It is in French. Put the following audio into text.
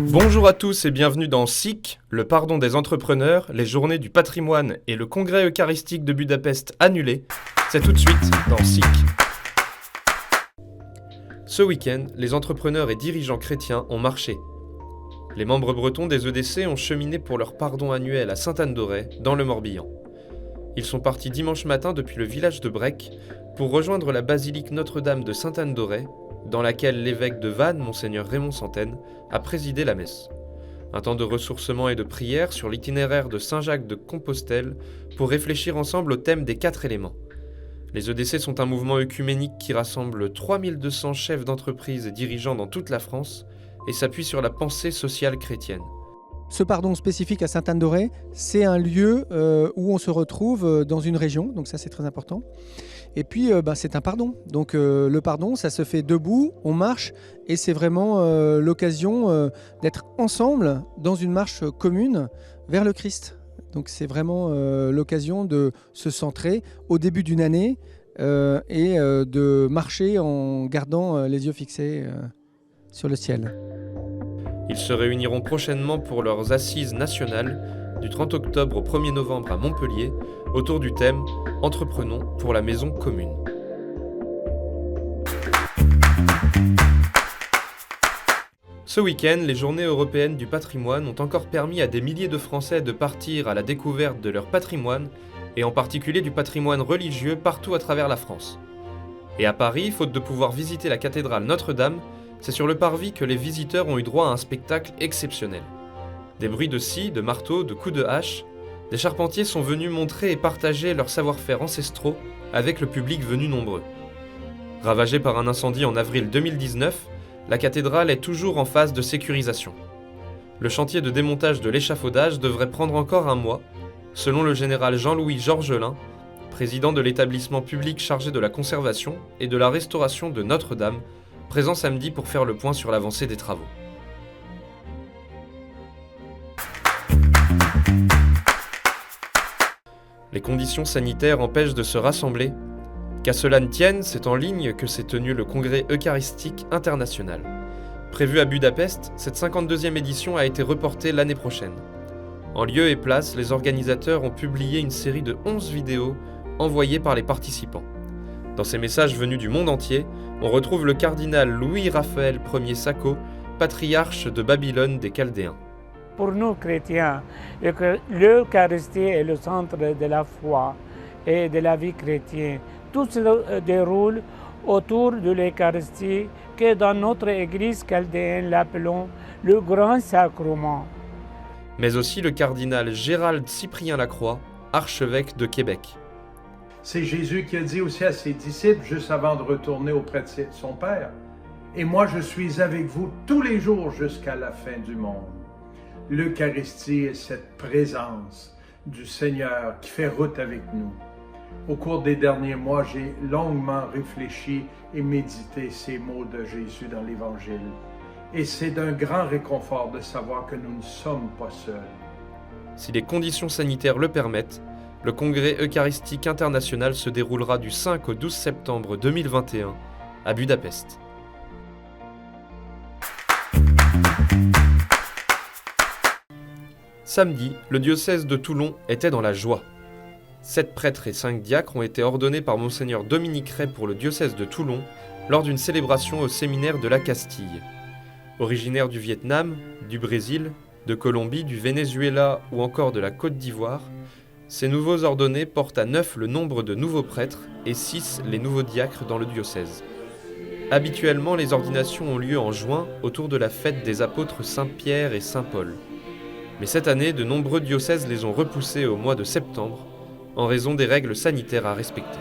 Bonjour à tous et bienvenue dans SIC, le pardon des entrepreneurs, les journées du patrimoine et le congrès eucharistique de Budapest annulés. C'est tout de suite dans SIC. Ce week-end, les entrepreneurs et dirigeants chrétiens ont marché. Les membres bretons des EDC ont cheminé pour leur pardon annuel à Sainte-Anne-d'Auray, dans le Morbihan. Ils sont partis dimanche matin depuis le village de Brec pour rejoindre la basilique Notre-Dame de Sainte-Anne-d'Auray, dans laquelle l'évêque de Vannes, Monseigneur Raymond Santaine, a présidé la messe. Un temps de ressourcement et de prière sur l'itinéraire de Saint-Jacques de Compostelle pour réfléchir ensemble au thème des 4 éléments. Les EDC sont un mouvement œcuménique qui rassemble 3200 chefs d'entreprise et dirigeants dans toute la France et s'appuie sur la pensée sociale chrétienne. Ce pardon spécifique à Sainte-Anne-d'Auray, c'est un lieu où on se retrouve dans une région, donc ça c'est très important. Et puis c'est un pardon, donc le pardon ça se fait debout, on marche et c'est vraiment l'occasion d'être ensemble dans une marche commune vers le Christ. Donc c'est vraiment l'occasion de se centrer au début d'une année et de marcher en gardant les yeux fixés sur le ciel. Ils se réuniront prochainement pour leurs assises nationales du 30 octobre au 1er novembre à Montpellier autour du thème « Entreprenons pour la maison commune ». Ce week-end, les journées européennes du patrimoine ont encore permis à des milliers de Français de partir à la découverte de leur patrimoine et en particulier du patrimoine religieux partout à travers la France. Et à Paris, faute de pouvoir visiter la cathédrale Notre-Dame, c'est sur le parvis que les visiteurs ont eu droit à un spectacle exceptionnel. Des bruits de scie, de marteaux, de coups de hache, des charpentiers sont venus montrer et partager leur savoir-faire ancestraux avec le public venu nombreux. Ravagée par un incendie en avril 2019, la cathédrale est toujours en phase de sécurisation. Le chantier de démontage de l'échafaudage devrait prendre encore un mois, selon le général Jean-Louis Georgelin, président de l'établissement public chargé de la conservation et de la restauration de Notre-Dame, présent samedi pour faire le point sur l'avancée des travaux. Les conditions sanitaires empêchent de se rassembler. Qu'à cela ne tienne, c'est en ligne que s'est tenu le congrès eucharistique international. Prévu à Budapest, cette 52e édition a été reportée l'année prochaine. En lieu et place, les organisateurs ont publié une série de 11 vidéos envoyées par les participants. Dans ces messages venus du monde entier, on retrouve le cardinal Louis-Raphaël Ier Sacco, patriarche de Babylone des Chaldéens. Pour nous chrétiens, l'Eucharistie est le centre de la foi et de la vie chrétienne. Tout se déroule autour de l'Eucharistie que dans notre Église chaldéenne l'appelons le Grand Sacrement. Mais aussi le cardinal Gérald Cyprien Lacroix, archevêque de Québec. C'est Jésus qui a dit aussi à ses disciples, juste avant de retourner auprès de son Père, « Et moi je suis avec vous tous les jours jusqu'à la fin du monde. » L'Eucharistie est cette présence du Seigneur qui fait route avec nous. Au cours des derniers mois, j'ai longuement réfléchi et médité ces mots de Jésus dans l'Évangile. Et c'est d'un grand réconfort de savoir que nous ne sommes pas seuls. Si les conditions sanitaires le permettent, le congrès eucharistique international se déroulera du 5 au 12 septembre 2021 à Budapest. Samedi, le diocèse de Toulon était dans la joie. 7 prêtres et 5 diacres ont été ordonnés par Monseigneur Dominique Ray pour le diocèse de Toulon lors d'une célébration au séminaire de la Castille. Originaires du Vietnam, du Brésil, de Colombie, du Venezuela ou encore de la Côte d'Ivoire, ces nouveaux ordonnés portent à 9 le nombre de nouveaux prêtres et 6 les nouveaux diacres dans le diocèse. Habituellement, les ordinations ont lieu en juin autour de la fête des apôtres Saint-Pierre et Saint-Paul. Mais cette année, de nombreux diocèses les ont repoussés au mois de septembre en raison des règles sanitaires à respecter.